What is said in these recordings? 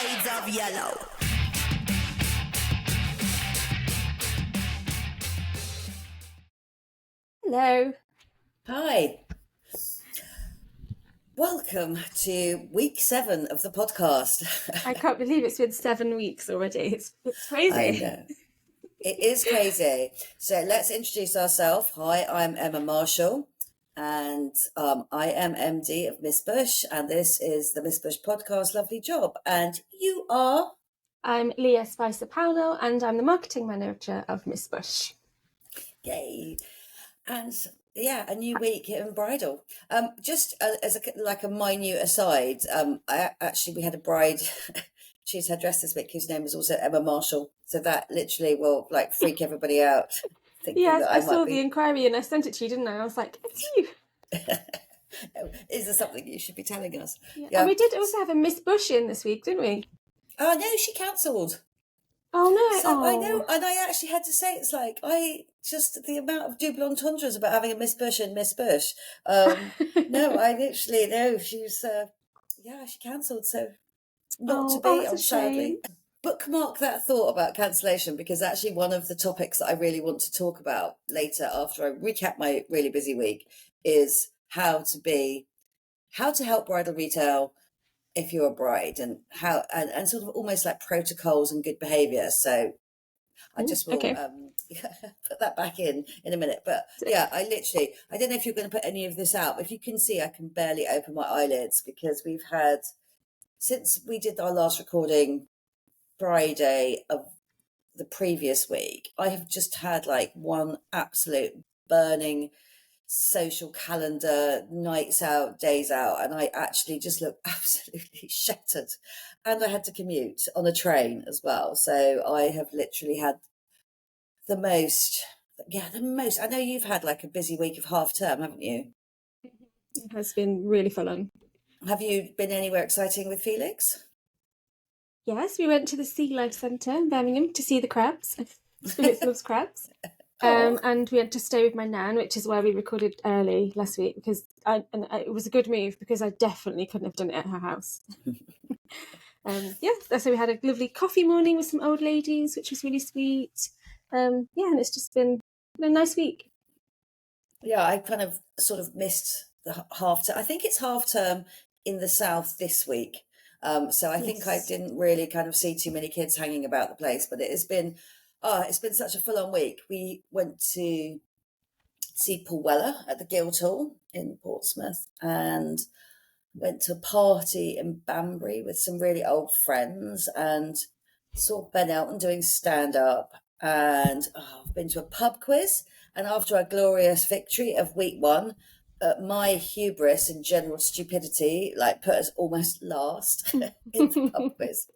shades of yellow. Hello. Hi. Welcome to week 7 of the podcast. I can't believe it's been 7 weeks already. It's crazy. I know. It is crazy. So let's introduce ourselves. Hi, I'm Emma Marshall, and I am MD of Miss Bush, and this is the Miss Bush podcast. Lovely job. And you are? I'm Leah Spicer-Pownall, and I'm the marketing manager of Miss Bush. Yay. And yeah, a new week in bridal. Just as a minute aside, we had a bride choose her dress this week whose name was also Emma Marshall. So that literally will freak everybody out. Yeah, I saw the inquiry and I sent it to you, didn't I? I was like, it's you. Is there something you should be telling us? Yeah. And we did also have a Miss Bush in this week, didn't we? Oh no, she cancelled. Oh no! So I know, and I actually had to say, it's like the amount of double entendres about having a Miss Bush and Miss Bush. No, I literally no. She's she cancelled. So not to be, that's a sadly. shame. Bookmark that thought about cancellation, because actually one of the topics that I really want to talk about later, after I recap my really busy week, is how to help bridal retail if you're a bride, and how and sort of almost like protocols and good behaviour. So I just will okay. put that back in a minute. But yeah, I don't know if you're going to put any of this out. If you can see, I can barely open my eyelids, because we've had, since we did our last recording Friday of the previous week, I have just had one absolute burning social calendar, nights out, days out, and I actually just look absolutely shattered. And I had to commute on a train as well, so I have literally had the most. I know you've had a busy week of half term, haven't you? It has been really full on. Have you been anywhere exciting with Felix? Yes, we went to the Sea Life Centre in Birmingham to see the crabs. Felix loves crabs. And we had to stay with my nan, which is why we recorded early last week, because it was a good move, because I definitely couldn't have done it at her house. So we had a lovely coffee morning with some old ladies, which was really sweet. And it's just been a nice week. Yeah, I kind of sort of missed the half term. I think it's half term in the south this week. So I think I didn't really kind of see too many kids hanging about the place, but it's been such a full-on week. We went to see Paul Weller at the Guildhall in Portsmouth, and went to a party in Banbury with some really old friends, and saw Ben Elton doing stand-up, and I've been to a pub quiz. And after our glorious victory of week 1, my hubris and general stupidity put us almost last in the pub quiz.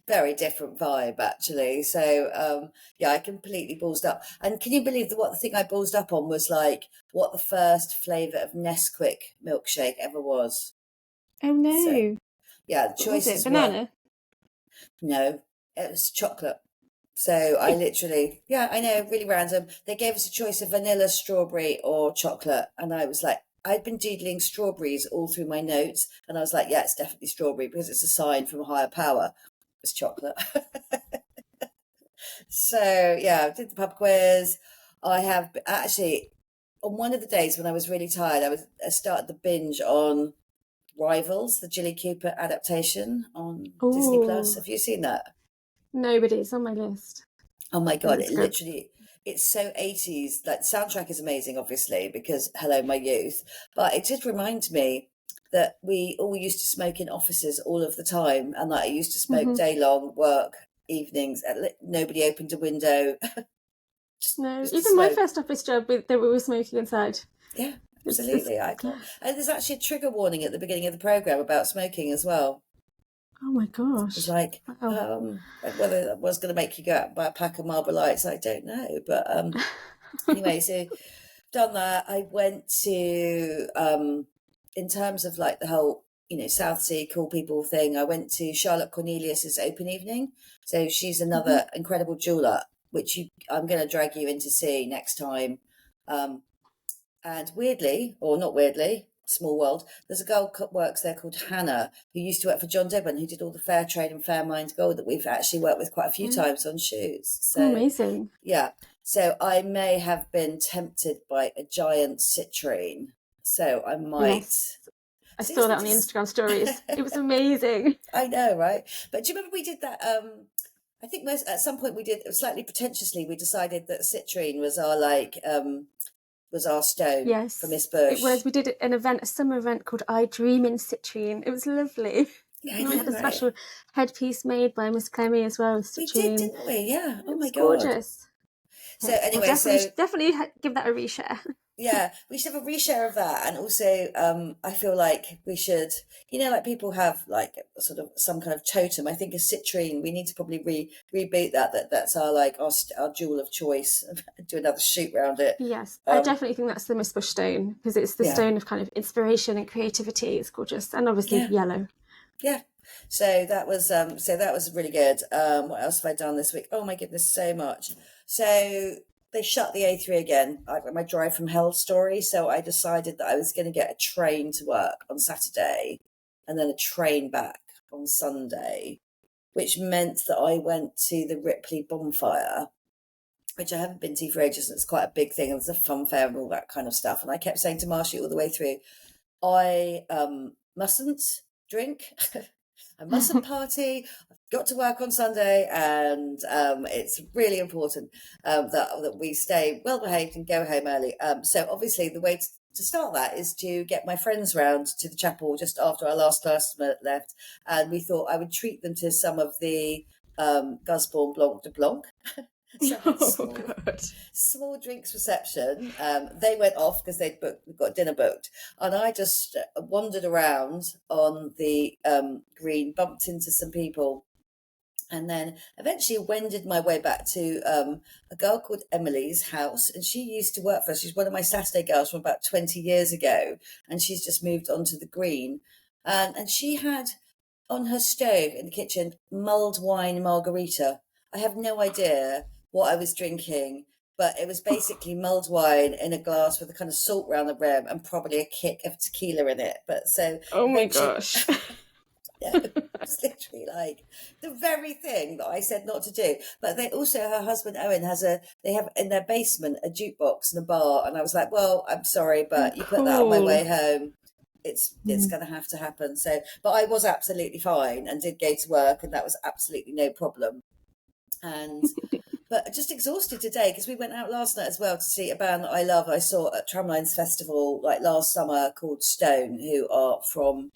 Very different vibe, actually. So I completely ballsed up. And can you believe what the thing I ballsed up on was what the first flavour of Nesquik milkshake ever was? Oh no! So, yeah, the choices was it banana? No, it was chocolate. So I literally, I know, really random. They gave us a choice of vanilla, strawberry, or chocolate, and I was like, I'd been doodling strawberries all through my notes, and I was like, yeah, it's definitely strawberry, because it's a sign from a higher power. It's chocolate. So I did the pub quiz. I have actually, on one of the days when I was really tired, I started the binge on Rivals, the Jilly Cooper adaptation on Disney Plus. Have you seen that? No, but it's on my list. Oh my God, it's so 80s. The soundtrack is amazing, obviously, because hello, my youth. But it did remind me that we all used to smoke in offices all of the time, and I used to smoke day long, work, evenings, nobody opened a window. Even my first office job, we were smoking inside. Yeah, absolutely. And there's actually a trigger warning at the beginning of the programme about smoking as well. Oh my gosh. It's whether that was going to make you go out and buy a pack of Marlboro Lights, I don't know. But anyway, so done that. I went to, in terms of the whole, South Sea cool people thing, I went to Charlotte Cornelius's open evening. So she's another incredible jeweller, which I'm going to drag you in to see next time. And weirdly, or not weirdly, small world. There's a girl who works there called Hannah, who used to work for John Dibben, who did all the Fair Trade and Fair Mind Gold that we've actually worked with quite a few times on shoes. So amazing. yeah. So I may have been tempted by a giant citrine. So I might. Yes. I saw that on the Instagram stories. It was amazing. I know, right? But do you remember we did that? I think at some point we did slightly pretentiously. We decided that citrine was our was our stone for Miss Bush. It was. We did a summer event called I Dream in Citrine. It was lovely. Yeah, we had a special headpiece made by Miss Clemmy as well. With citrine. We did, didn't we? Yeah. Oh my God. Gorgeous. So anyway, definitely give that a reshare. Yeah, we should have a reshare of that. And also, I feel like we should, like people have like sort of some kind of totem. I think a citrine, we need to probably reboot that's our jewel of choice and do another shoot around it. Yes, I definitely think that's the Miss Bush stone, because it's the stone of kind of inspiration and creativity. It's gorgeous. And obviously yellow. Yeah. So that was really good. What else have I done this week? Oh my goodness, so much. So they shut the A3 again. I got my drive from hell story. So I decided that I was going to get a train to work on Saturday and then a train back on Sunday, which meant that I went to the Ripley bonfire, which I haven't been to for ages. And it's quite a big thing. And there's a fun fair and all that kind of stuff. And I kept saying to Marshy all the way through, I mustn't drink. I mustn't party. I've got to work on Sunday, and it's really important that we stay well behaved and go home early. So obviously the way to start that is to get my friends round to the chapel just after our last customer left, and we thought I would treat them to some of the Gusbourne Blanc de Blanc. Small drinks reception. They went off because they'd got dinner booked, and I just wandered around on the green, bumped into some people, and then eventually wended my way back to a girl called Emily's house, and she used to work for us. She's one of my Saturday girls from about 20 years ago, and she's just moved onto the green, and she had on her stove in the kitchen mulled wine margarita. I have no idea what I was drinking, but it was basically mulled wine in a glass with a kind of salt around the rim and probably a kick of tequila in it. But so, oh my gosh. Yeah, it's literally like the very thing that I said not to do. But they also, her husband Owen they have in their basement a jukebox and a bar, and I was like, well, I'm sorry, but you put that on my way home. It's going to have to happen. So, but I was absolutely fine and did go to work, and that was absolutely no problem. And but just exhausted today because we went out last night as well to see a band that I love. I saw at Tramlines Festival like last summer called Stone, who are from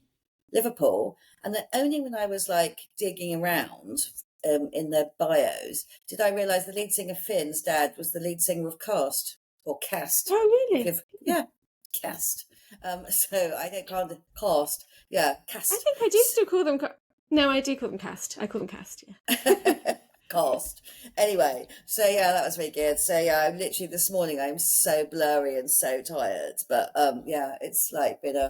Liverpool. And then only when I was like digging around in their bios did I realise the lead singer Finn's dad was the lead singer of Cast or Cast. Oh really? Yeah, Cast. So I don't call them Cast. Yeah, Cast. I think I do still call them. No, I do call them Cast. I call them Cast. Yeah. Cast. Anyway, so yeah, that was really good. So yeah, I'm literally this morning I'm so blurry and so tired. But yeah, it's like been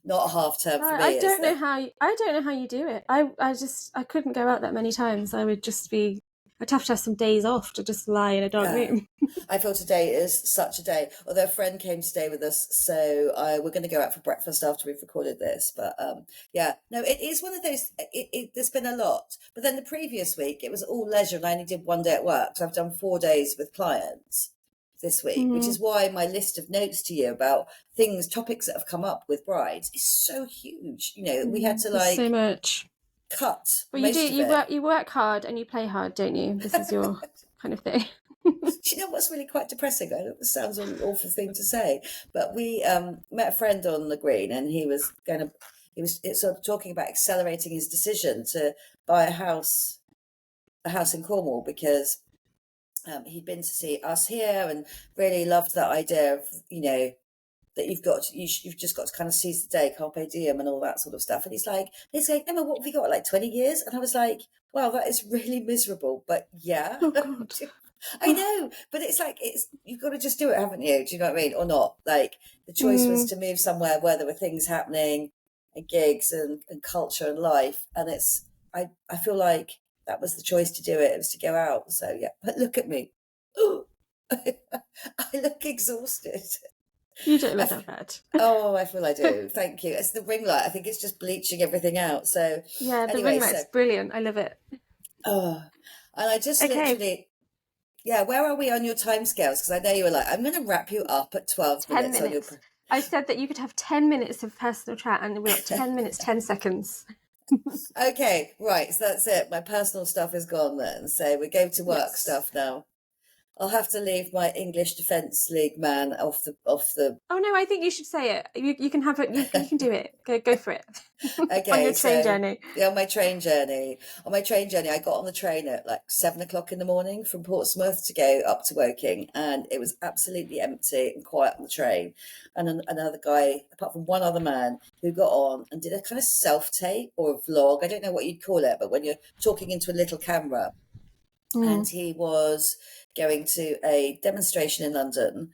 not a half term for me. I don't know how you do it. I couldn't go out that many times. I'd have to have some days off to just lie in a dark room. I feel today is such a day. Although a friend came to stay with us, so we're going to go out for breakfast after we've recorded this. But yeah, no, it is one of those. There's been a lot, but then the previous week it was all leisure, and I only did one day at work. So I've done 4 days with clients this week, which is why my list of notes to you about topics that have come up with brides is so huge. We had to like so much. Cut. Well, you work hard and you play hard, don't you? This is your kind of thing. Do you know what's really quite depressing? I know it sounds an awful thing to say, but we met a friend on the green, and he was sort of talking about accelerating his decision to buy a house in Cornwall because he'd been to see us here and really loved that idea of that you've just got to kind of seize the day, carpe diem, and all that sort of stuff. And he's like, Emma, what have you got? Like 20 years? And I was like, wow, that is really miserable. But yeah, oh, God. I know. But it's like you've got to just do it, haven't you? Do you know what I mean? Or not? Like the choice was to move somewhere where there were things happening, and gigs and culture and life. And I feel like that was the choice to do it. It was to go out. So yeah. But look at me. I look exhausted. You don't I look f- that bad. oh, I feel I do. Thank you. It's the ring light. I think it's just bleaching everything out. So Yeah, the ring anyway, light's brilliant. I love it. oh, and I just Okay, literally, yeah, where are we on your timescales? Because I know you were like, I'm going to wrap you up at 12 10 minutes on your. minutes. I said that you could have 10 minutes of personal chat, and we're at 10 minutes, 10 seconds. Okay, right. So that's it. My personal stuff is gone then. So we go to work Yes. stuff now. I'll have to leave my English Defence League man off the. Oh no, I think you should say it. You can have it. You can do it. Go for it. On your Okay, train so journey. yeah, on my train journey, I got on the train at like 7 o'clock in the morning from Portsmouth to go up to Woking, and it was absolutely empty and quiet on the train. And another guy, apart from one other man, who got on and did a kind of self tape or a vlog. I don't know what you'd call it, but when you're talking into a little camera, and Mm. he was going to a demonstration in London.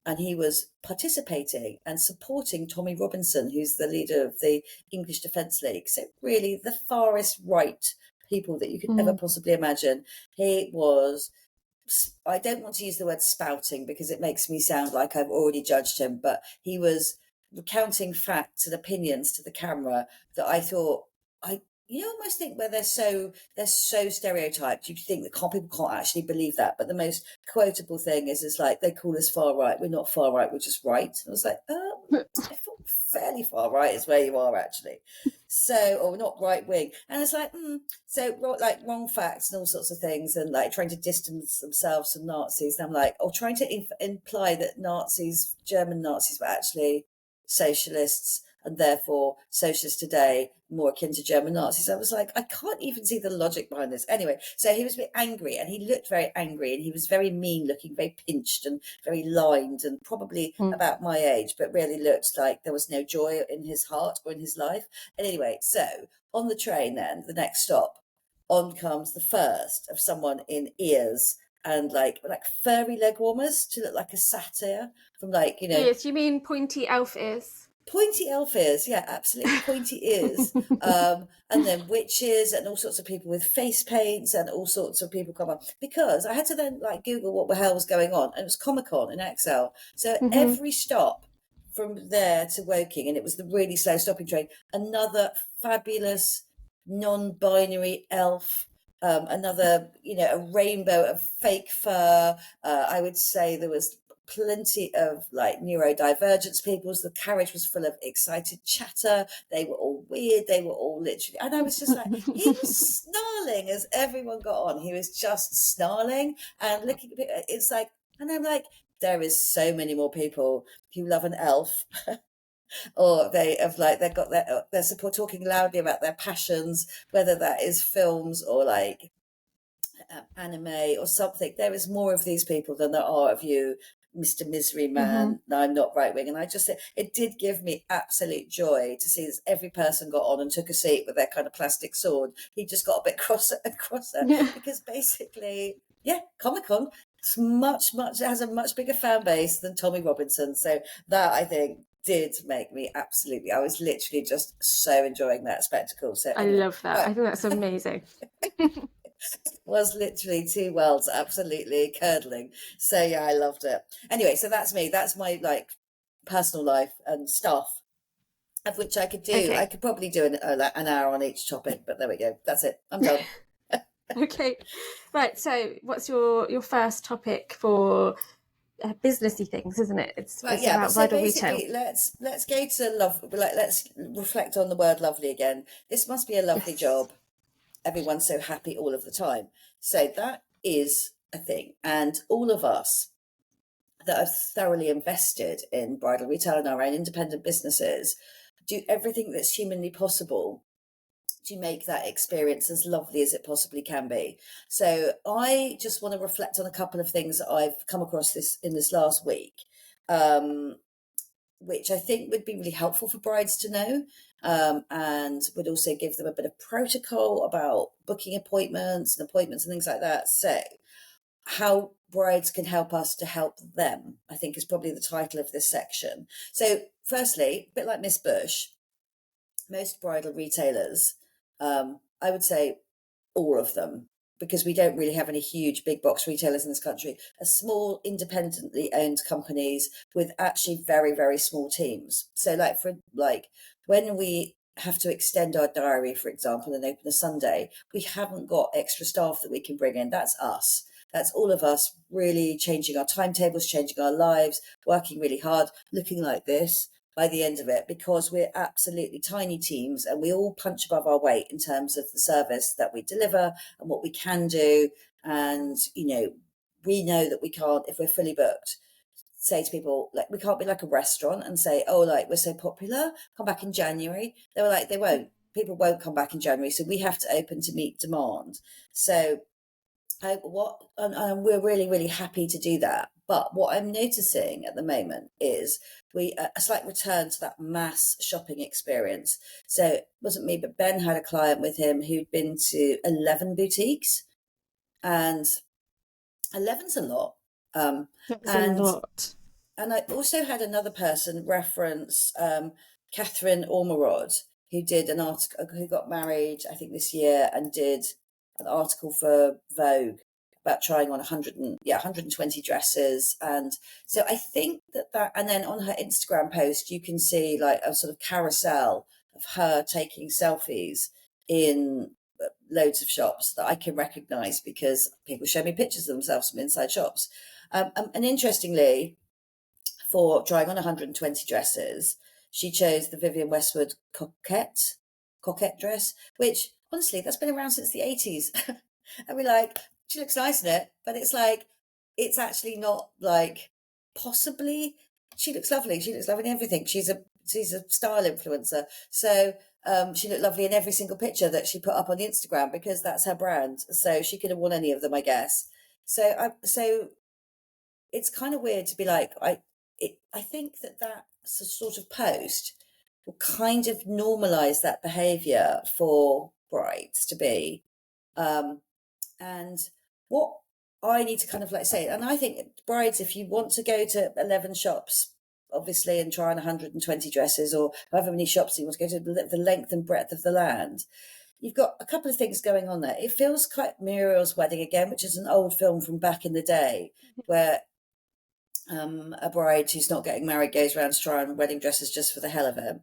And he was participating and supporting Tommy Robinson, who's the leader of the English Defence League. So really the farthest right people that you could ever Mm. possibly imagine. He was, I don't want to use the word spouting because it makes me sound like I've already judged him, but he was recounting facts and opinions to the camera that I thought, you almost think where they're so stereotyped, you think that people can't actually believe that. But the most quotable thing is like, they call us far right. We're not far right, we're just right. And I was like, I thought fairly far right is where you are actually. So, or not right wing. And it's like, so like wrong facts and all sorts of things, and like trying to distance themselves from Nazis. And I'm like, trying to imply that Nazis, German Nazis, were actually socialists, and therefore socialists today more akin to German Nazis. I was like, I can't even see the logic behind this. Anyway, so he was a bit angry, and he looked very angry, and he was very mean looking, very pinched and very lined, and probably Mm. about my age, but really looked like there was no joy in his heart or in his life. And anyway, so on the train then, the next stop, on comes the first of someone in ears and like furry leg warmers to look like a satyr from Yes, you mean pointy elf ears? pointy elf ears, yeah, absolutely pointy ears. And then witches and all sorts of people with face paints and all sorts of people come up, because I had to then like Google what the hell was going on, and it was Comic-Con in Excel. So Mm-hmm. every stop from there to Woking, and it was the really slow stopping train, another fabulous non-binary elf, another, a rainbow of fake fur. I would say there was plenty of like neurodivergence peoples. The carriage was full of excited chatter. They were all weird. They were all literally, and I was just like, he was snarling as everyone got on. He was just snarling and looking at it. It's like, and I'm like, there is so many more people who love an elf. Or they've got their support, talking loudly about their passions, whether that is films or like anime or something. There is more of these people than there are of you, Mr. Misery Mm-hmm. Man. No, I'm not right wing. And I just it did give me absolute joy to see that every person got on and took a seat with their kind of plastic sword. He just got a bit crosser and crosser Yeah. because basically, yeah, Comic-Con, it's it has a much bigger fan base than Tommy Robinson. So that, I think, did make me absolutely, I was literally just so enjoying that spectacle. So I anyway, love that. right, I think that's amazing. was literally two worlds absolutely curdling. So yeah, I loved it. Anyway, so that's me. That's my like personal life and stuff, of which I could do. I Okay. could probably do an hour on each topic, but there we go. That's it. I'm done. Okay. Right. So, what's your first topic for businessy things, isn't it? Right, It's yeah, but about so bridal retail. basically, let's go to love. Like, let's reflect on the word lovely again. This must be a lovely Yes. job. Everyone's so happy all of the time. So that is a thing, and all of us that are thoroughly invested in bridal retail and our own independent businesses do everything that's humanly possible to make that experience as lovely as it possibly can be. So I just want to reflect on a couple of things that I've come across this last week, which I think would be really helpful for brides to know, and would also give them a bit of protocol about booking appointments and things like that. So how brides can help us to help them, I think, is probably the title of this section. So firstly, a bit like Miss Bush, most bridal retailers, I would say all of them, because we don't really have any huge big box retailers in this country, are small, independently owned companies with actually very, very small teams. So like when we have to extend our diary, for example, and open a Sunday, we haven't got extra staff that we can bring in. That's us. That's all of us really changing our timetables, changing our lives, working really hard, looking like this by the end of it, because we're absolutely tiny teams and we all punch above our weight in terms of the service that we deliver and what we can do. And, we know that we can't, if we're fully booked, say to people, like, we can't be like a restaurant and say, oh, like, we're so popular, come back in January. They were like, they won't. People won't come back in January. So we have to open to meet demand. So and we're really, really happy to do that. But what I'm noticing at the moment is a slight return to that mass shopping experience. So it wasn't me, but Ben had a client with him who'd been to 11 boutiques, and 11's a lot. That's And a lot. and I also had another person reference Catherine Ormerod, who did an article, who got married, I think, this year, and did an article for Vogue about trying on 120 dresses. And so I think that, and then on her Instagram post, you can see like a sort of carousel of her taking selfies in loads of shops that I can recognize because people show me pictures of themselves from inside shops. And interestingly, for trying on 120 dresses, she chose the Vivienne Westwood coquette dress, which honestly, that's been around since the 80s. And we're like, she looks nice in it, but it's like, it's actually not like, possibly, she looks lovely. She looks lovely in everything. She's a style influencer. So she looked lovely in every single picture that she put up on the Instagram because that's her brand. So she could have worn any of them, I guess. So it's kind of weird to be like, I think that sort of post will kind of normalize that behavior for brides to be. And what I need to kind of like say, and I think brides, if you want to go to 11 shops, obviously, and try on 120 dresses or however many shops you want to go to, the length and breadth of the land, you've got a couple of things going on there. It feels quite Muriel's Wedding again, which is an old film from back in the day where a bride who's not getting married goes around to try on wedding dresses just for the hell of it.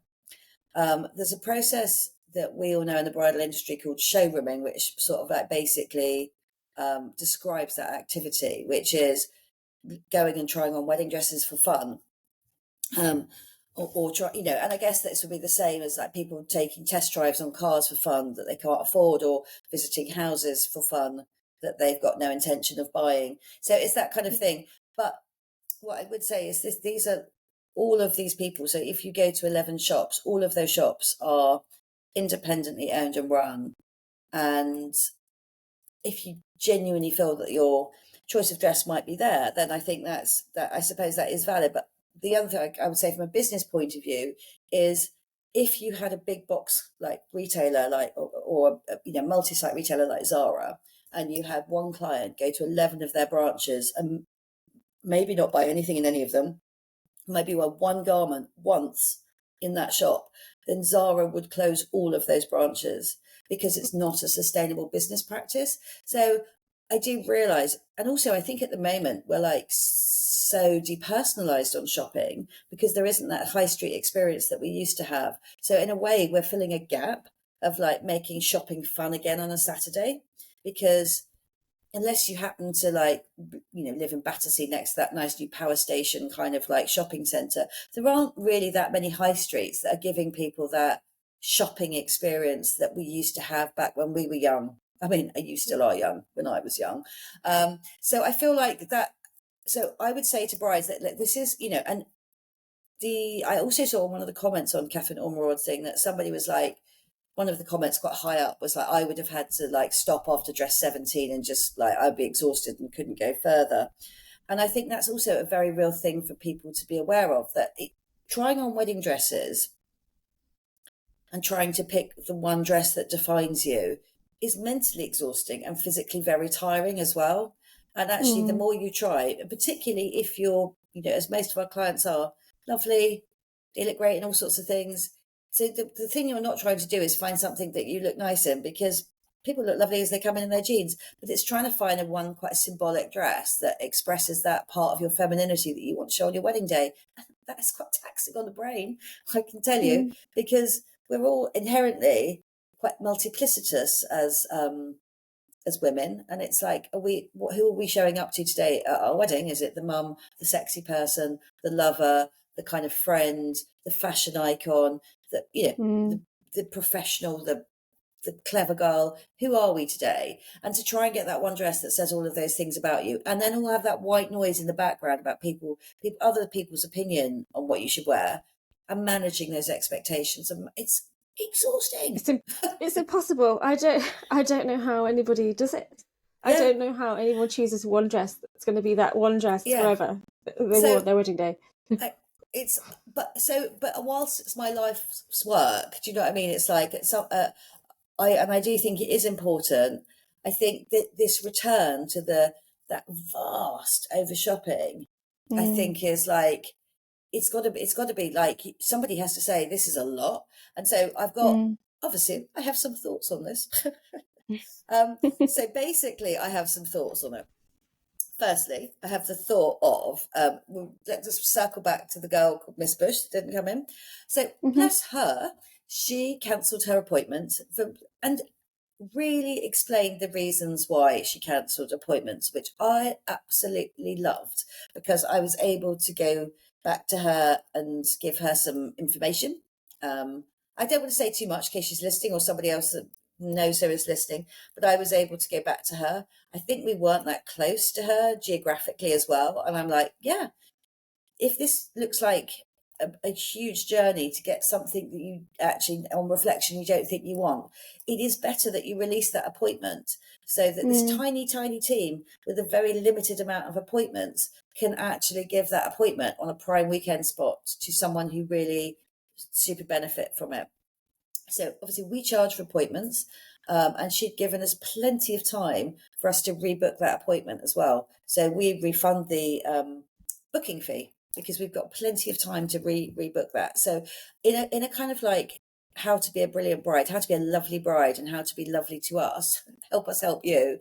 There's a process that we all know in the bridal industry called showrooming, which sort of like basically describes that activity, which is going and trying on wedding dresses for fun. Or try, and I guess this would be the same as like people taking test drives on cars for fun that they can't afford, or visiting houses for fun that they've got no intention of buying. So it's that kind of thing. But what I would say is these are all of these people. So if you go to 11 shops, all of those shops are independently owned and run. And if you genuinely feel that your choice of dress might be there, then I think that I suppose that is valid. But the other thing I would say from a business point of view is if you had a big box like retailer, like or multi-site retailer like Zara, and you had one client go to 11 of their branches and maybe not buy anything in any of them, maybe wear one garment once in that shop, then Zara would close all of those branches because it's not a sustainable business practice. So I do realise, and also I think at the moment we're like so depersonalised on shopping because there isn't that high street experience that we used to have. So in a way, we're filling a gap of like making shopping fun again on a Saturday, because unless you happen to live in Battersea next to that nice new power station kind of like shopping centre, there aren't really that many high streets that are giving people that shopping experience that we used to have back when we were young. I mean, you still are young when I was young. So I feel like that. So I would say to brides that this is, and I also saw one of the comments on Catherine Ormerod saying that somebody was like, one of the comments quite high up was like, I would have had to like stop after dress 17 and just like, I'd be exhausted and couldn't go further. And I think that's also a very real thing for people to be aware of, that trying on wedding dresses and trying to pick the one dress that defines you is mentally exhausting and physically very tiring as well. And actually, the more you try, particularly if you're, as most of our clients are, lovely, they look great and all sorts of things. So the thing you're not trying to do is find something that you look nice in, because people look lovely as they come in their jeans, but it's trying to find quite a symbolic dress that expresses that part of your femininity that you want to show on your wedding day. And that is quite taxing on the brain, I can tell you, because we're all inherently quite multiplicitous as women, and it's like, who are we showing up to today at our wedding? Is it the mum, the sexy person, the lover, the kind of friend, the fashion icon, the professional, the clever girl? Who are we today? And to try and get that one dress that says all of those things about you, and then we'll have that white noise in the background about other people's opinion on what you should wear, and managing those expectations, and it's exhausting. It's impossible. I don't know how anybody does it. I don't know how anyone chooses one dress that's going to be that one dress forever that they wore on their wedding day. But whilst it's my life's work, do you know what I mean? It's like I do think it is important. I think that this return to that vast over shopping, I think is like, it's got to be like, somebody has to say this is a lot. And so I've got, obviously I have some thoughts on this. So basically I have some thoughts on it. Firstly, I have the thought of, let's just circle back to the girl called Miss Bush that didn't come in. So bless her, she cancelled her appointment and really explained the reasons why she cancelled appointments, which I absolutely loved, because I was able to go back to her and give her some information. I don't want to say too much in case she's listening or somebody else that knows her is listening, but I was able to go back to her. I think we weren't that close to her geographically as well. And I'm like, yeah, if this looks like a huge journey to get something that you actually, on reflection, you don't think you want, it is better that you release that appointment so that this tiny, tiny team with a very limited amount of appointments can actually give that appointment on a prime weekend spot to someone who really super benefit from it. So obviously we charge for appointments, and she'd given us plenty of time for us to rebook that appointment as well. So we refund the booking fee because we've got plenty of time to rebook that. So in a kind of like how to be a brilliant bride, how to be a lovely bride, and how to be lovely to us help you,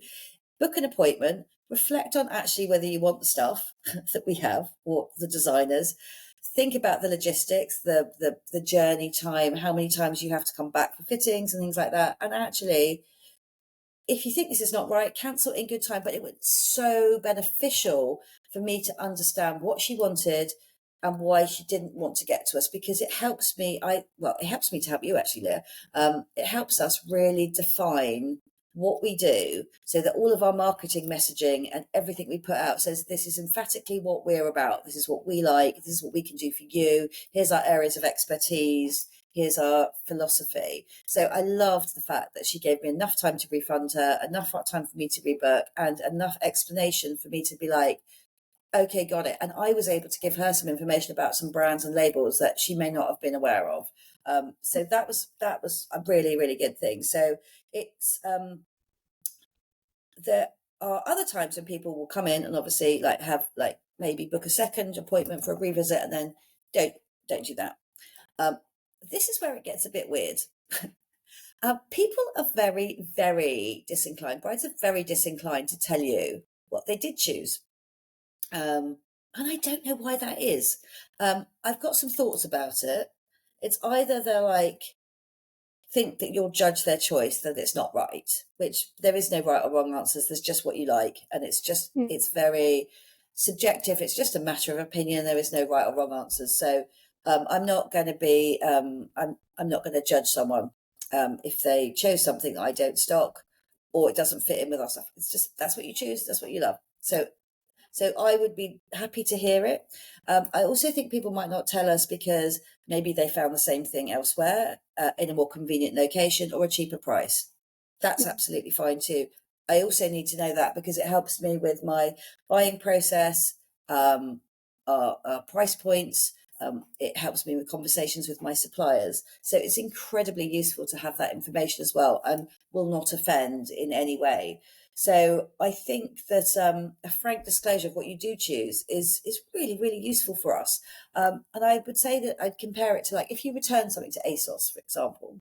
book an appointment, reflect on actually whether you want the stuff that we have or the designers. Think about the logistics, the journey time, how many times you have to come back for fittings and things like that. And actually, if you think this is not right, cancel in good time. But it was so beneficial for me to understand what she wanted and why she didn't want to get to us, because it helps me. It helps me to help you actually, Leah. It helps us really define what we do so that all of our marketing messaging and everything we put out says this is emphatically what we're about. This is what we like. This is what we can do for you. Here's our areas of expertise. Here's our philosophy. So I loved the fact that she gave me enough time to refund her, enough time for me to rebook, and enough explanation for me to be like, okay, got it. And I was able to give her some information about some brands and labels that she may not have been aware of. So that was a really, really good thing. So it's there are other times when people will come in and obviously like have like maybe book a second appointment for a revisit and then don't do that. This is where it gets a bit weird. People are very, very disinclined. Brides are very disinclined to tell you what they did choose. And I don't know why that is. I've got some thoughts about it. It's either they're like, think that you'll judge their choice, that it's not right, which there is no right or wrong answers. There's just what you like. And it's just, it's very subjective. It's just a matter of opinion. There is no right or wrong answers. So I'm not going to be, I'm not going to judge someone if they chose something that I don't stock or it doesn't fit in with our stuff. It's just, that's what you choose. That's what you love. So I would be happy to hear it. I also think people might not tell us because maybe they found the same thing elsewhere in a more convenient location or a cheaper price. That's absolutely fine too. I also need to know that because it helps me with my buying process, price points. It helps me with conversations with my suppliers. So it's incredibly useful to have that information as well and will not offend in any way. So I think that a frank disclosure of what you do choose is really, really useful for us. And I would say that I'd compare it to like if you return something to ASOS, for example,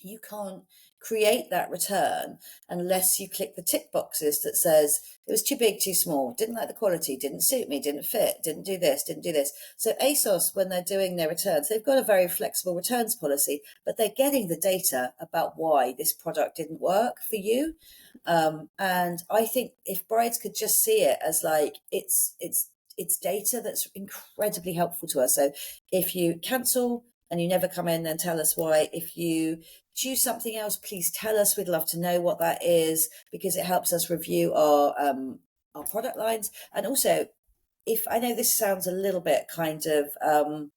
you can't create that return unless you click the tick boxes that says it was too big, too small, didn't like the quality, didn't suit me, didn't fit, didn't do this, didn't do this. So ASOS, when they're doing their returns, they've got a very flexible returns policy, but they're getting the data about why this product didn't work for you. And I think if brides could just see it as like it's data that's incredibly helpful to us. So if you cancel and you never come in, then tell us why. If you choose something else, please tell us. We'd love to know what that is, because it helps us review our product lines. And also, if I know this sounds a little bit kind of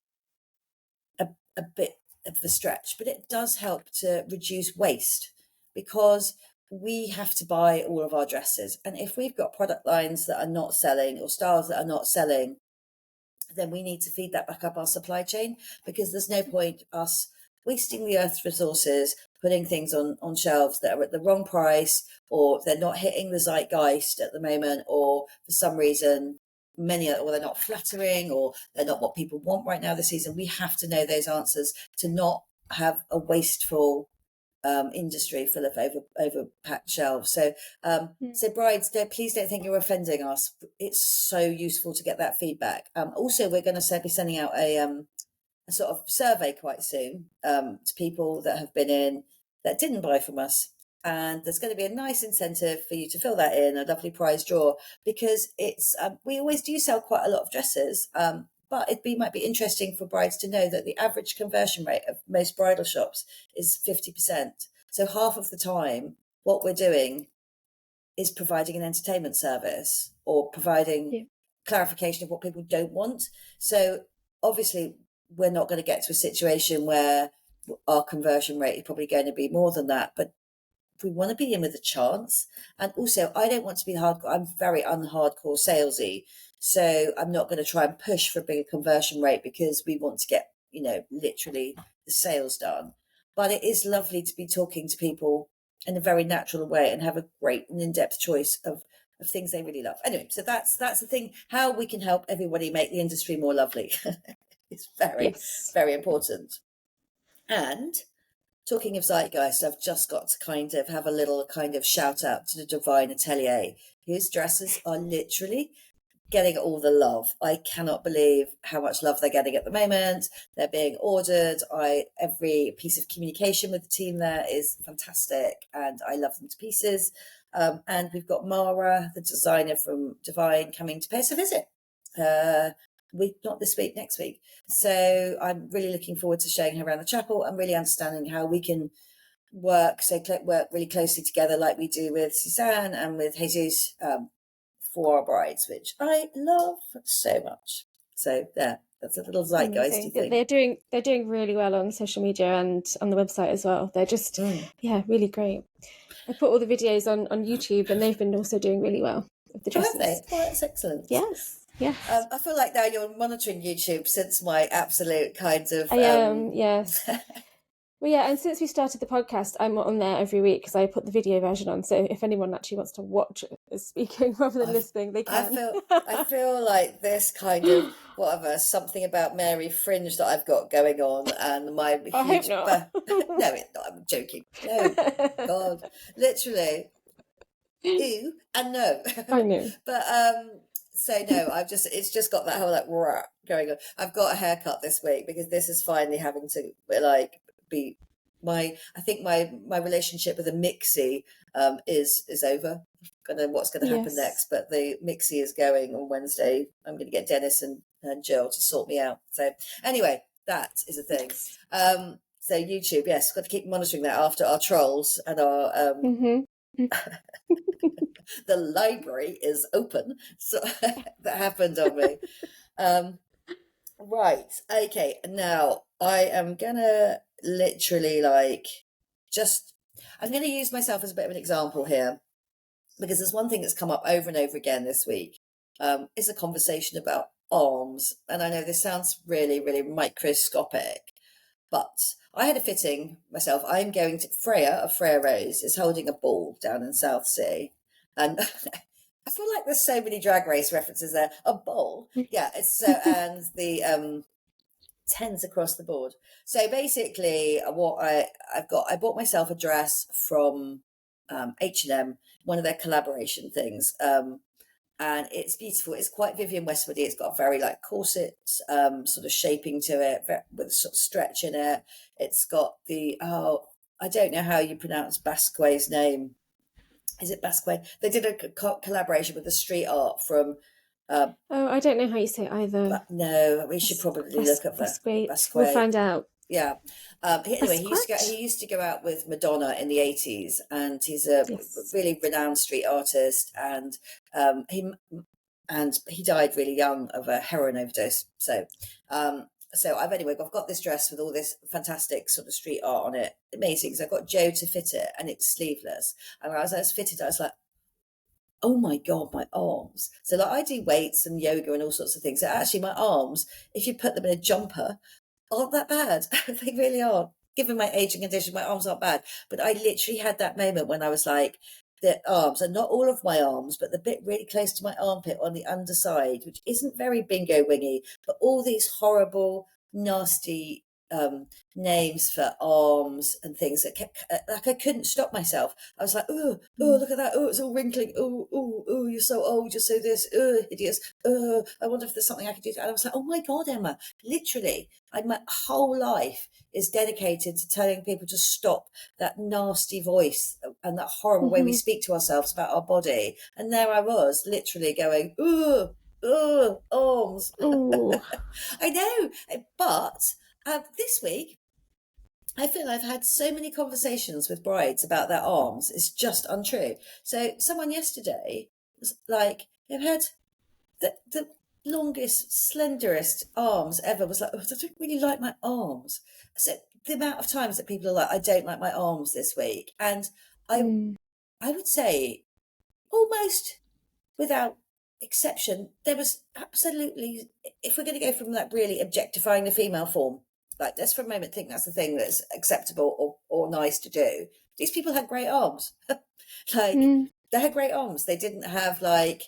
a bit of a stretch, but it does help to reduce waste, because we have to buy all of our dresses. And if we've got product lines that are not selling or styles that are not selling, then we need to feed that back up our supply chain, because there's no point us wasting the earth's resources, putting things on shelves that are at the wrong price, or they're not hitting the zeitgeist at the moment, or for some reason or they're not flattering, or they're not what people want right now this season. We have to know those answers to not have a wasteful industry full of overpacked shelves. So so brides, please don't think you're offending us. It's so useful to get that feedback. Also, we're going to be sending out a sort of survey quite soon to people that have been in that didn't buy from us, and there's going to be a nice incentive for you to fill that in, a lovely prize draw, because it's we always do sell quite a lot of dresses, but might be interesting for brides to know that the average conversion rate of most bridal shops is 50%. So half of the time, what we're doing is providing an entertainment service or providing clarification of what people don't want. So obviously, we're not going to get to a situation where our conversion rate is probably going to be more than that, but we want to be in with a chance. And also, I don't want to be hardcore. I'm very unhardcore salesy, so I'm not going to try and push for a bigger conversion rate, because we want to get, literally the sales done. But it is lovely to be talking to people in a very natural way and have a great and in-depth choice of things they really love. Anyway, so that's the thing, how we can help everybody make the industry more lovely. It's very, very important. And talking of zeitgeist, I've just got to kind of have a little kind of shout out to the Divine Atelier, whose dresses are literally getting all the love. I cannot believe how much love they're getting at the moment. They're being ordered. Every piece of communication with the team there is fantastic, and I love them to pieces. And we've got Mara, the designer from Divine, coming to pay us a visit. Not this week, next week. So I'm really looking forward to showing her around the chapel and really understanding how we can work really closely together, like we do with Suzanne and with Jesus, for our brides, which I love so much. So that's a little zeitgeisty thing. They're doing really well on social media and on the website as well. They're just really great. I put all the videos on YouTube, and they've been also doing really well with the dresses. Oh, have they? Oh, that's excellent. Yes. I feel like now you're monitoring YouTube since my absolute kind of... I am, yes. Well, yeah, and since we started the podcast, I'm on there every week because I put the video version on. So if anyone actually wants to watch it speaking rather than listening, they can. I feel like this kind of something about Mary fringe that I've got going on, and my huge... I hope not. No, I'm joking. No, God, literally. Ew and no. I know. But so no, it's just got that whole like rah going on. I've got a haircut this week because this is finally having to be I think my relationship with the Mixie is over. I don't know what's going to happen next, but the Mixie is going on Wednesday. I'm going to get Dennis and Jill to sort me out. So anyway, that is a thing. So YouTube, yes, got to keep monitoring that after our trolls and our the library is open. So that happened on me. Right. Okay. Now I am gonna literally I'm going to use myself as a bit of an example here, because there's one thing that's come up over and over again this week. Is a conversation about arms. And I know this sounds really, really microscopic, but I had a fitting myself. I'm going to Freya of Freya Rose is holding a ball down in Southsea. And I feel like there's so many Drag Race references there. A bowl. Yeah. It's so, and the 10s across the board. So basically, what I bought myself a dress from H&M, one of their collaboration things. And it's beautiful. It's quite Vivienne Westwoody. It's got a very like corset sort of shaping to it, with sort of stretch in it. It's got the I don't know how you pronounce Basque's name. Is it Basque? They did a collaboration with the street art from. Oh, I don't know how you say it either. But no, we should probably look at that. Basque. We'll find out. Yeah. Anyway, he used to go out with Madonna in the 80s, and he's a really renowned street artist, and he died really young of a heroin overdose. So I've got this dress with all this fantastic sort of street art on it. Amazing. So I got Joe to fit it, and it's sleeveless. And as I was fitted, I was like, oh my God, my arms. So like I do weights and yoga and all sorts of things. So actually my arms, if you put them in a jumper, aren't that bad. They really aren't. Given my aging condition, my arms aren't bad. But I literally had that moment when I was like, the arms, and not all of my arms, but the bit really close to my armpit on the underside, which isn't very bingo wingy, but all these horrible, nasty names for arms and things that kept, like I couldn't stop myself. I was like, oh, look at that. Oh, it's all wrinkling. Oh, you're so old. You're so this. Oh, hideous. Oh, I wonder if there's something I could do. And I was like, oh my God, Emma, literally, my whole life is dedicated to telling people to stop that nasty voice and that horrible way we speak to ourselves about our body. And there I was, literally going, arms. I know, but this week, I feel I've had so many conversations with brides about their arms. It's just untrue. So someone yesterday was like, they've had the longest, slenderest arms ever, was like, oh, I don't really like my arms. So the amount of times that people are like, I don't like my arms this week. And I would say almost without exception, there was absolutely, if we're going to go from that really objectifying the female form, like let's for a moment think that's the thing that's acceptable or nice to do. These people had great arms. They had great arms. They didn't have like,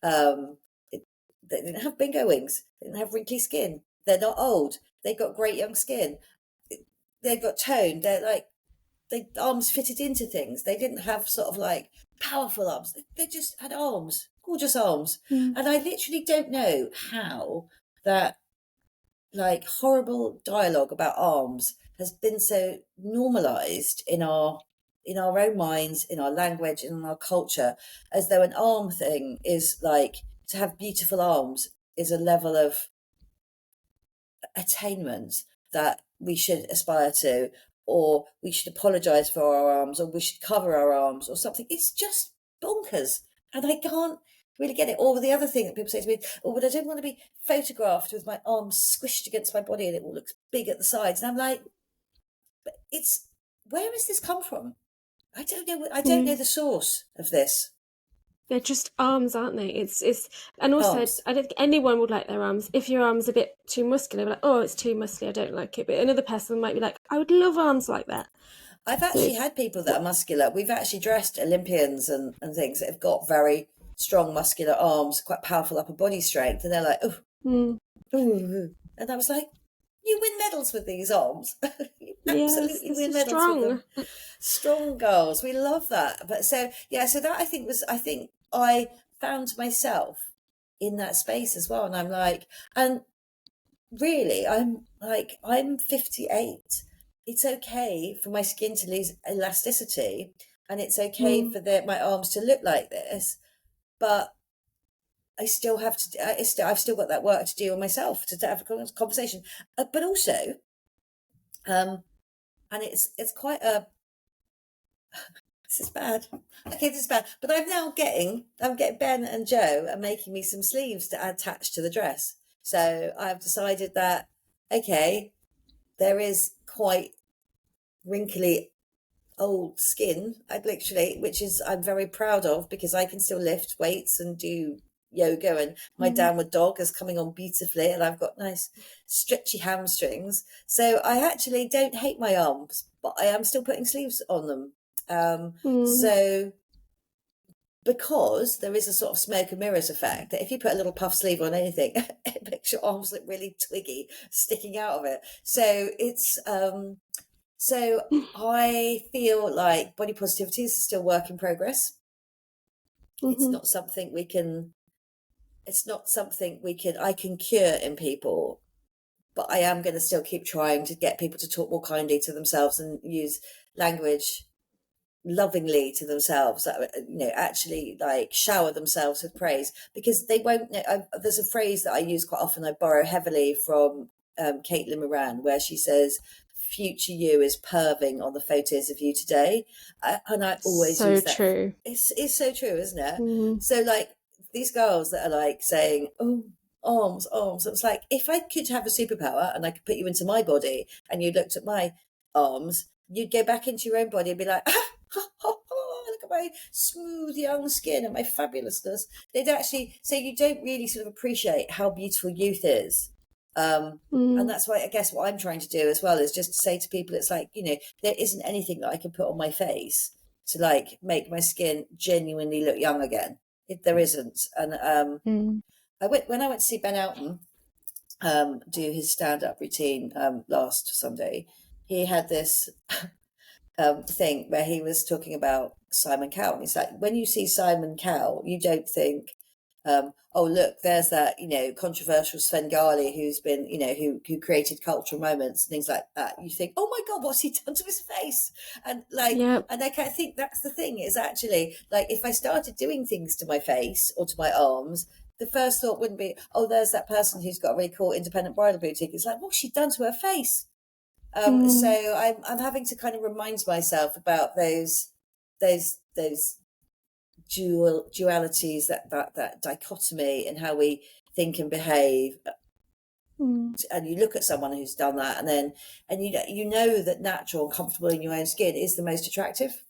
they didn't have bingo wings. They didn't have wrinkly skin. They're not old. They've got great young skin. They've got tone. They're like, arms fitted into things. They didn't have sort of like powerful arms. They just had arms, gorgeous arms. And I literally don't know how that like horrible dialogue about arms has been so normalized in our own minds, in our language, in our culture, as though an arm thing is like, to have beautiful arms is a level of attainment that we should aspire to, or we should apologize for our arms, or we should cover our arms or something. It's just bonkers. And I can't really get it. Or the other thing that people say to me, oh, but I don't want to be photographed with my arms squished against my body and it all looks big at the sides. And I'm like, but where has this come from? I don't know. I don't know the source of this. They're just arms, aren't they? It's and also arms. I don't think anyone would like their arms. If your arm's a bit too muscular, like, oh, it's too muscular, I don't like it. But another person might be like, I would love arms like that. I've actually had people that are muscular. We've actually dressed Olympians and things that have got very strong muscular arms, quite powerful upper body strength, and they're like, and I was like, you win medals with these arms. You absolutely win medals with them. Strong girls, we love that. But so that I think I found myself in that space as well, and I'm like, and really, I'm 58. It's okay for my skin to lose elasticity, and it's okay for my arms to look like this, but I still have to. I've still got that work to do on myself to have a conversation. But also, and it's quite a. This is bad. Okay, this is bad. But I'm getting Ben and Joe are making me some sleeves to attach to the dress. So I've decided that okay, there is quite wrinkly old skin, which is I'm very proud of, because I can still lift weights and do yoga, and my downward dog is coming on beautifully, and I've got nice stretchy hamstrings. So I actually don't hate my arms, but I am still putting sleeves on them. So because there is a sort of smoke and mirrors effect that if you put a little puff sleeve on anything, it makes your arms look really twiggy sticking out of it. So it's so I feel like body positivity is still work in progress. It's not something we can I can cure in people, but I am going to still keep trying to get people to talk more kindly to themselves and use language lovingly to themselves, actually like shower themselves with praise, because they won't know. There's a phrase that I use quite often, I borrow heavily from Caitlin Moran, where she says future you is perving on the photos of you today, and I always so use that. True. It's so true, isn't it? So like these girls that are like saying, oh, arms, it's like, if I could have a superpower and I could put you into my body and you looked at my arms, you'd go back into your own body and be like, look at my smooth young skin and my fabulousness. They'd actually, so you don't really sort of appreciate how beautiful youth is. And that's why I guess what I'm trying to do as well is just to say to people, it's like, there isn't anything that I can put on my face to like make my skin genuinely look young again. There isn't. And when I went to see Ben Elton do his stand-up routine last Sunday, he had this thing where he was talking about Simon Cowell. He's like, when you see Simon Cowell, you don't think, oh look, there's that controversial Svengali who's been who created cultural moments and things like that. You think, oh my God, what's he done to his face? And like, and I think that's the thing, is actually like, if I started doing things to my face or to my arms, the first thought wouldn't be, oh, there's that person who's got a really cool independent bridal boutique. It's like, what's she done to her face? So I'm having to kind of remind myself about those dualities, that dichotomy in how we think and behave. And you look at someone who's done that, and you know that natural and comfortable in your own skin is the most attractive.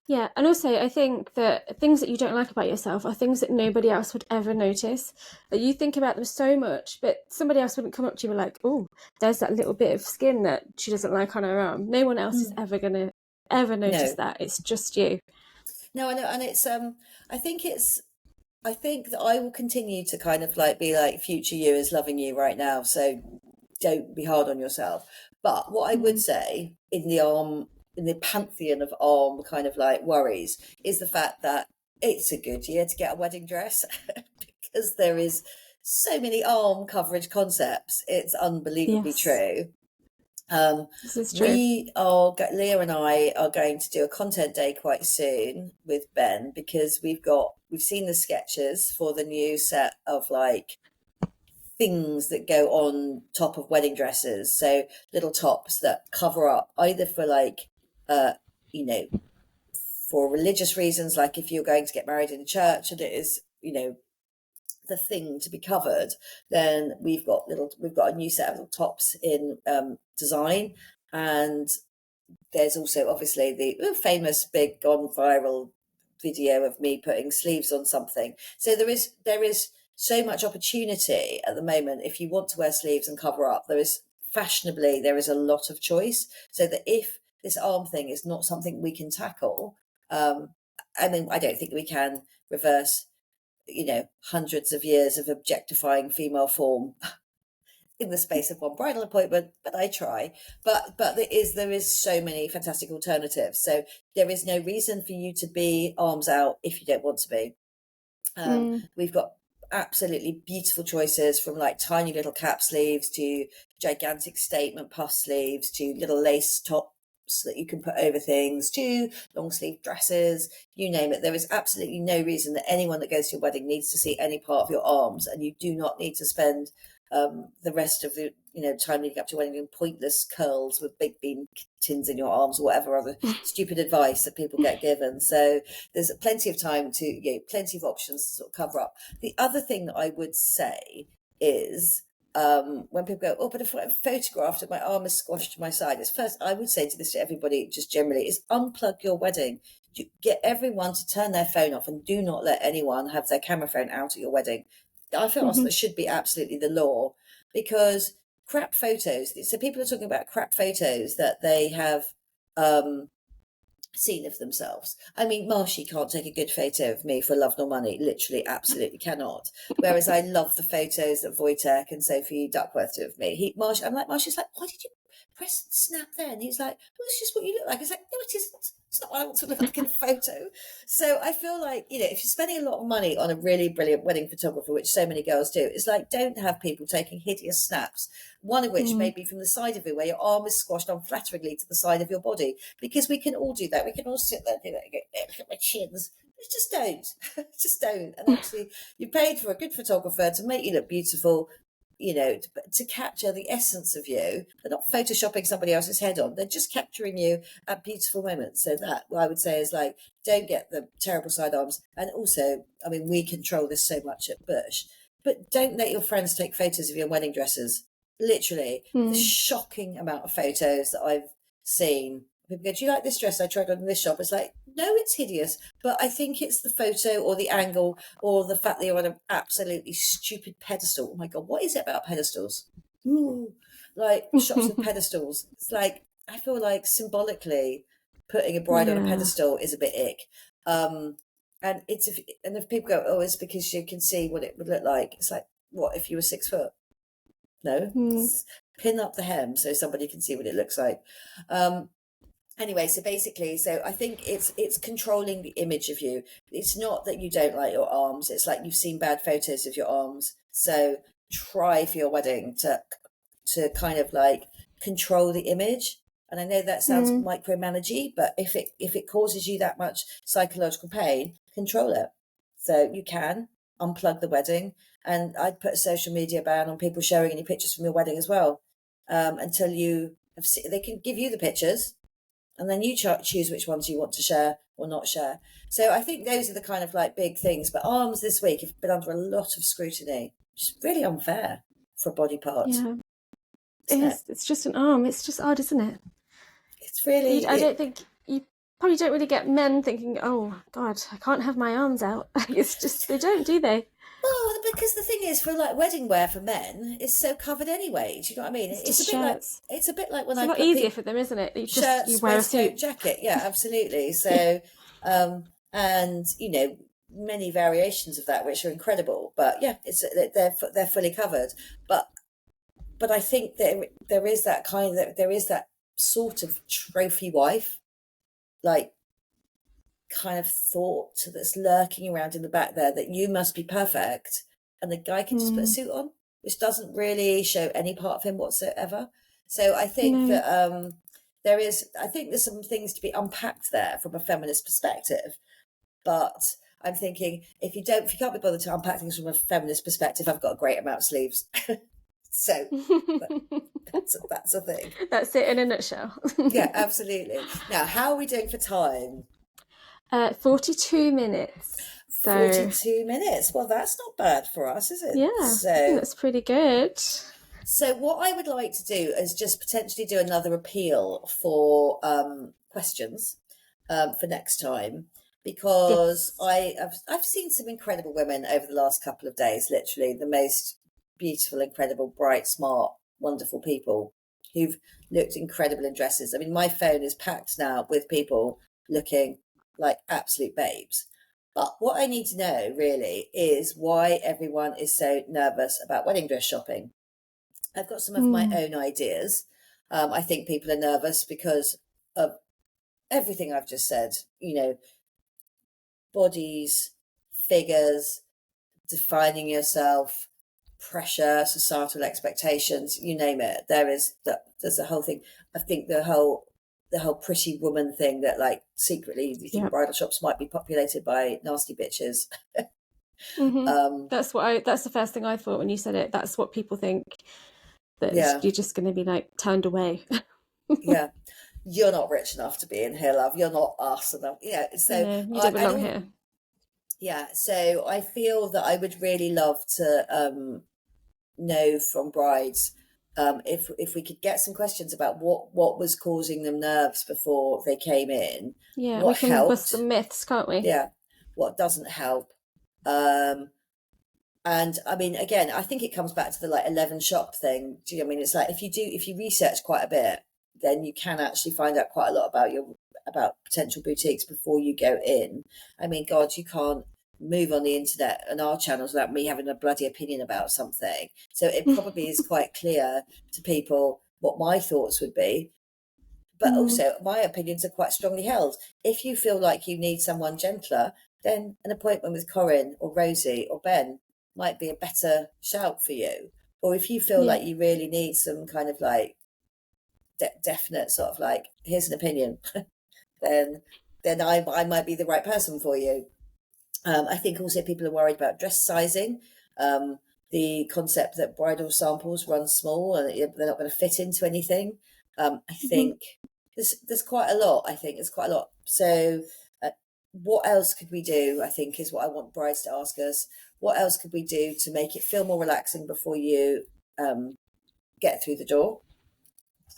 Yeah, and also I think that things that you don't like about yourself are things that nobody else would ever notice. That you think about them so much, but somebody else wouldn't come up to you and be like, oh, there's that little bit of skin that she doesn't like on her arm. No one else is ever going to ever notice that. It's just you. No, I know. And it's, I think that I will continue to kind of like be like, future you is loving you right now. So don't be hard on yourself. But what I would say in the pantheon of arm kind of like worries is the fact that it's a good year to get a wedding dress because there is so many arm coverage concepts. It's unbelievably true. This is true. Leah and I are going to do a content day quite soon with Ben, because we've seen the sketches for the new set of like things that go on top of wedding dresses. So little tops that cover up either for like, for religious reasons, like if you're going to get married in a church and it is, the thing to be covered, then we've got a new set of little tops in design. And there's also obviously the famous big gone viral video of me putting sleeves on something. So there is so much opportunity at the moment. If you want to wear sleeves and cover up, there is a lot of choice. So that if this arm thing is not something we can tackle, I don't think we can reverse hundreds of years of objectifying female form in the space of one bridal appointment, but I try. But there is so many fantastic alternatives. So there is no reason for you to be arms out if you don't want to be. We've got absolutely beautiful choices, from like tiny little cap sleeves to gigantic statement puff sleeves to little lace tops that you can put over things to long sleeve dresses, you name it. There is absolutely no reason that anyone that goes to your wedding needs to see any part of your arms, and you do not need to spend the rest of the time leading up to your wedding doing pointless curls with big bean tins in your arms or whatever other stupid advice that people get given. So there's plenty of time to plenty of options to sort of cover up. The other thing that I would say is when people go, oh, but if I've photographed it, my arm is squashed to my side. It's first, I would say to this to everybody just generally, is unplug your wedding. Get everyone to turn their phone off, and do not let anyone have their camera phone out at your wedding. I feel that should be absolutely the law, because crap photos. So people are talking about crap photos that they have seen of themselves. I mean, Marshy can't take a good photo of me for love nor money, literally, absolutely cannot. Whereas I love the photos that Wojtek and Sophie Duckworth do of me. I'm like, Marshy's like, why did you press snap there? And he's like, well, it's just what you look like. It's like, no, it isn't. It's not what I want to look like in a photo. So I feel like, if you're spending a lot of money on a really brilliant wedding photographer, which so many girls do, it's like, don't have people taking hideous snaps, one of which may be from the side of you, where your arm is squashed unflatteringly to the side of your body, because we can all do that. We can all sit there and do that and go, look at my chins. Just don't. Just don't. And actually, you paid for a good photographer to make you look beautiful, to capture the essence of you. They're not photoshopping somebody else's head on. They're just capturing you at beautiful moments. So that, what I would say is, like, don't get the terrible sidearms. And also, I mean, we control this so much at Bush, but don't let your friends take photos of your wedding dresses. Literally, the shocking amount of photos that I've seen. People go, do you like this dress I tried on in this shop? It's like, no, it's hideous, but I think it's the photo or the angle or the fact that you're on an absolutely stupid pedestal. Oh my God, what is it about pedestals? Ooh, like shops with pedestals. It's like, I feel like symbolically putting a bride on a pedestal is a bit ick. And if people go, oh, it's because you can see what it would look like. It's like, what if you were 6 foot? No, pin up the hem so somebody can see what it looks like. Anyway, so basically, I think it's controlling the image of you. It's not that you don't like your arms. It's like you've seen bad photos of your arms. So try for your wedding to kind of like control the image. And I know that sounds micromanagey, but if it causes you that much psychological pain, control it. So you can unplug the wedding. And I'd put a social media ban on people showing any pictures from your wedding as well, until you have seen. They can give you the pictures, and then you choose which ones you want to share or not share. So I think those are the kind of like big things. But arms this week have been under a lot of scrutiny, which is really unfair for a body part. Yeah, it's just an arm. It's just odd, isn't it? It's really. I don't think you probably don't really get men thinking, oh God, I can't have my arms out. It's just, they don't, do they? Well, because the thing is, for like wedding wear for men, it's so covered anyway. Do you know what I mean? It's a bit like when it's I a lot put easier for them, isn't it? Shirts, you wear a suit, jacket. Yeah, absolutely. So, and many variations of that, which are incredible. But yeah, they're fully covered. But I think there is that sort of trophy wife, like, kind of thought that's lurking around in the back there, that you must be perfect, and the guy can just put a suit on, which doesn't really show any part of him whatsoever. So I think that there's some things to be unpacked there from a feminist perspective. But I'm thinking, if you can't be bothered to unpack things from a feminist perspective, I've got a great amount of sleeves. So that's a thing. That's it in a nutshell. Yeah, absolutely. Now, how are we doing for time? 42 minutes. So 42 minutes. Well, that's not bad for us, is it? Yeah, so I think that's pretty good. So what I would like to do is just potentially do another appeal for questions for next time, because I've seen some incredible women over the last couple of days, literally the most beautiful, incredible, bright, smart, wonderful people who've looked incredible in dresses. I mean, my phone is packed now with people looking like absolute babes. But what I need to know really is why everyone is so nervous about wedding dress shopping. I've got some of my own ideas. I think people are nervous because of everything I've just said, bodies, figures, defining yourself, pressure, societal expectations, you name it. There's a whole thing. I think the whole pretty woman thing, that like secretly you think bridal shops might be populated by nasty bitches. That's the first thing I thought when you said it. That's what people think, that you're just going to be like turned away. Yeah, you're not rich enough to be in here, love. You're not us enough. Yeah, so you don't belong here. Yeah, so I feel that I would really love to know from brides, if we could get some questions about what was causing them nerves before they came in. Yeah, what we can bust some myths, can't we? Yeah, what doesn't help. And I mean, again, I think it comes back to the like 11 shop thing. Do you know what I mean? It's like if you research quite a bit, then you can actually find out quite a lot about potential boutiques before you go in. I mean, God, you can't move on the internet and our channels without me having a bloody opinion about something. So it probably is quite clear to people what my thoughts would be. But also, my opinions are quite strongly held. If you feel like you need someone gentler, then an appointment with Corinne or Rosie or Ben might be a better shout for you. Or if you feel like you really need some kind of like definite sort of like, here's an opinion, then I might be the right person for you. I think also people are worried about dress sizing. The concept that bridal samples run small and they're not going to fit into anything. I think there's quite a lot. I think there's quite a lot. So what else could we do, I think, is what I want brides to ask us. What else could we do to make it feel more relaxing before you get through the door?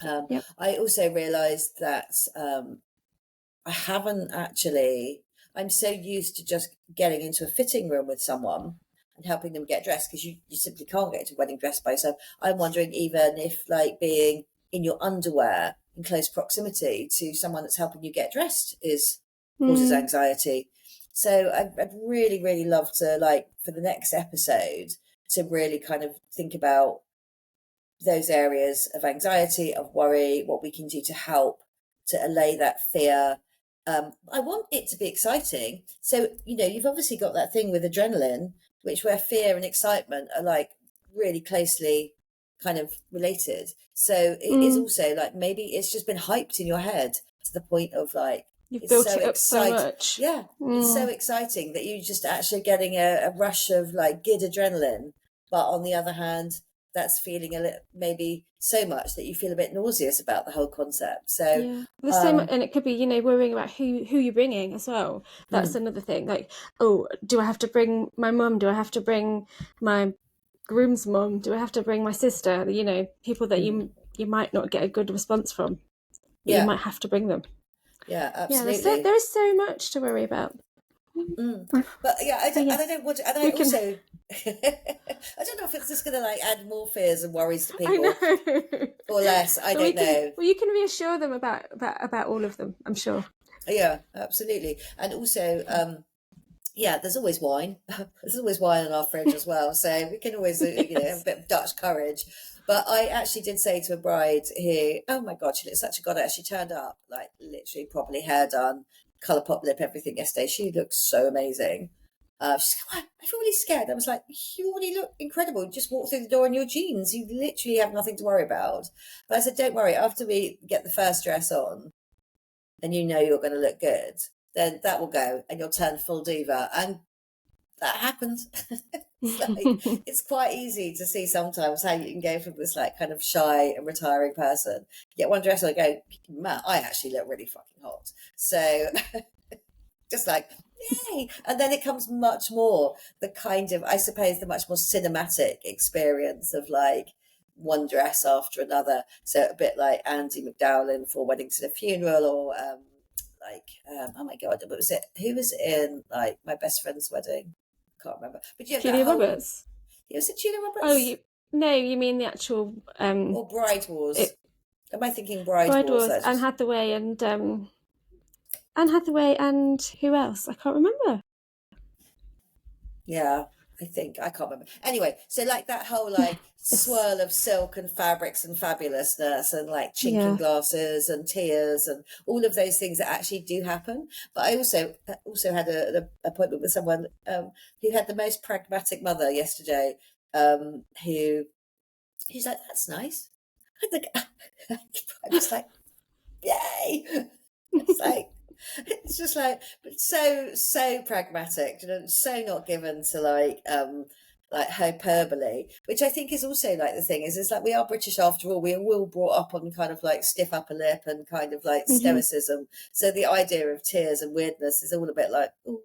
I also realised that I haven't actually, I'm so used to just getting into a fitting room with someone and helping them get dressed, because you simply can't get into a wedding dress by yourself. I'm wondering even if like being in your underwear in close proximity to someone that's helping you get dressed causes anxiety. So I'd really, really love to, like, for the next episode, to really kind of think about those areas of anxiety, of worry, what we can do to help to allay that fear. I want it to be exciting. So, you've obviously got that thing with adrenaline, where fear and excitement are like really closely kind of related. So it is also like, maybe it's just been hyped in your head to the point of like, you've built it up so much. Yeah, it's so exciting that you're just actually getting a rush of like good adrenaline. But on the other hand, that's feeling a little, maybe so much that you feel a bit nauseous about the whole concept. So there's so much, and it could be, worrying about who you're bringing as well. That's another thing. Like, oh, do I have to bring my mum? Do I have to bring my groom's mum? Do I have to bring my sister? People that you might not get a good response from. You might have to bring them. Yeah, absolutely. Yeah, there is so much to worry about. But I don't want to, and I also I don't know if it's just going to like add more fears and worries to people or less. I don't know. Well, you can reassure them about all of them, I'm sure. Yeah, absolutely. And also, there's always wine. There's always wine in our fridge as well, so we can always have a bit of Dutch courage. But I actually did say to a bride who, oh my God, she looks such a goddess. She turned up like literally properly hair done, colour pop lip, everything yesterday. She looks so amazing. She's like, I feel really scared. I was like, you already look incredible. Just walk through the door in your jeans. You literally have nothing to worry about. But I said, don't worry. After we get the first dress on and you're going to look good, then that will go and you'll turn full diva. And that happens. It's quite easy to see sometimes how you can go from this like kind of shy and retiring person, get one dress and I go, man, I actually look really fucking hot. So just like, yay. And then it comes much more the kind of, I suppose, the much more cinematic experience of like one dress after another. So a bit like Andy McDowell for Wedding to the Funeral, or oh my God, what was it? Who was in like My Best Friend's Wedding? I can't remember. But Julia Roberts. Was it Julia Roberts? Oh, no, you mean the actual or Bride Wars? Am I thinking Bride Wars? Anne Hathaway and who else? I can't remember. Yeah, I can't remember. Anyway, so like that whole like swirl of silk and fabrics and fabulousness and like chinking glasses and tears and all of those things that actually do happen. But I also had an appointment with someone who had the most pragmatic mother yesterday, who's like, that's nice. I was like, yay! It's just like so pragmatic, so not given to like hyperbole, which I think is also like the thing is like we are British after all. We are all brought up on kind of like stiff upper lip and kind of like stoicism. So the idea of tears and weirdness is all a bit like, oh,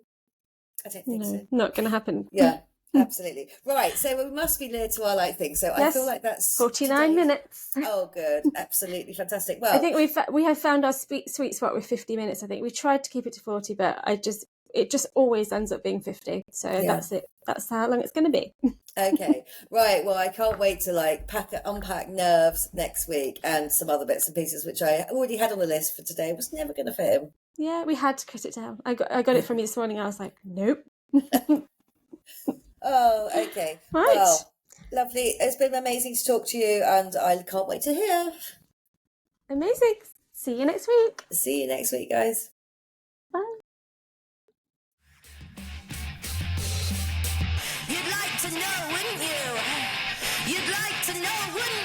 I don't think so. Not going to happen. Yeah. Absolutely. Right. So we must be near to our like thing. So yes, I feel like that's 49 minutes. Oh, good. Absolutely fantastic. Well, I think we have found our sweet spot with 50 minutes. I think we tried to keep it to 40, but it just always ends up being 50. So that's it. That's how long it's going to be. Okay. Right. Well, I can't wait to like unpack nerves next week and some other bits and pieces, which I already had on the list for today. Was never going to fit in. Yeah, we had to cut it down. I got it from you this morning. I was like, nope. Oh, okay. Right. Well, lovely. It's been amazing to talk to you, and I can't wait to hear. Amazing. See you next week. See you next week, guys. Bye. You'd like to know, wouldn't you? You'd like to know, wouldn't